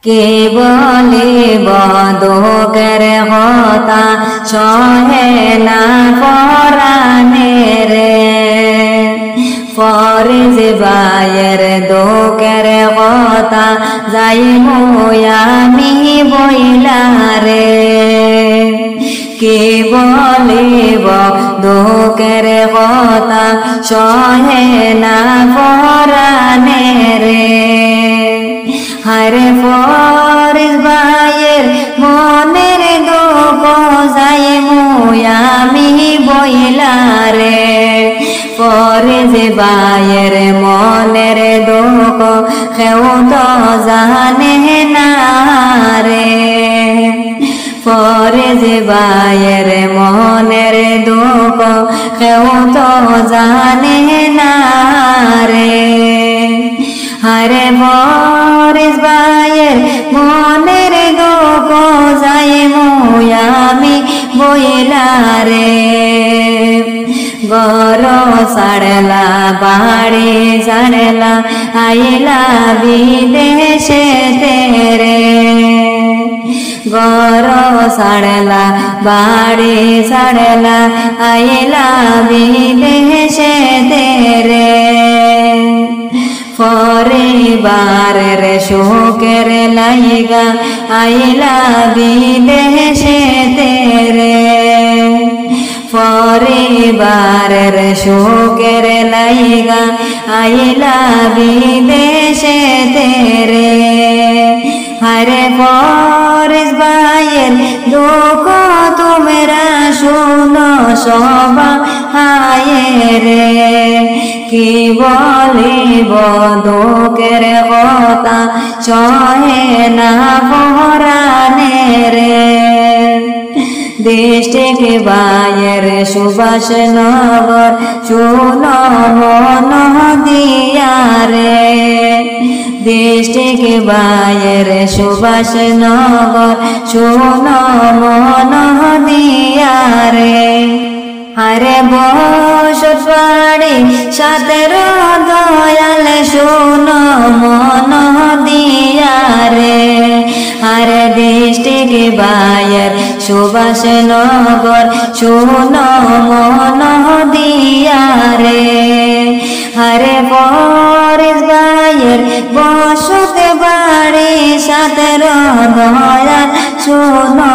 কে বলিব দুঃখের কথা সহে না পরাণে রে ফরিজ ভাইয়ের দুঃখের কথা যাইমু আমি বইলা রে কে বলিব দুঃখের কথা সহে না পরাণে রে হারে ফরিজ ভাইয়ের মনের দুঃখ যাইমু আমি বইলা রে ফরিজ ভাইয়ের মনের দুঃখ কেউ তো জানে না রে ফরিজ ভাইয়ের মনের দুঃখ কেউ তো জানে না রে হারে ফরিজ ভাইয়ের মনের দুঃখ যাইমু আমি বইলা রে ঘর ছাড়লা বাড়ি ছাড়লা আইলা বিদেশে রে ঘর ছাড়লা বাড়ি ছাড়লা আইলা বিদেশে রে পরিবারের সুখের লাইগা আইলা বিদেশে রে পরিবারের সুখের লাইগা আইলা বিদেশে রে হারে ফরিজ ভাইয়ের দুঃখ তোমরা শুনো সবাই রে কি বলিব দুঃখের কথা সহে না পরাণে রে ডিস্ট্রিক্ট ভাইয়ের সুভাষ নগর শুনো মন দিয়া রে ডিস্ট্রিক্ট ভাইয়ের সুভাষ নগর শুনো মন দিয়া রে হারে বসত বাড়ি 17 দয়াল শুনো মন দিয়া রে হারে ডিস্ট্রিক্ট ভাইয়ের সুভাষ নগর শুনো মন দিয়া রে হারে ফরিজ ভাইয়ের বসত বাড়ি 17 দয়াল শুনো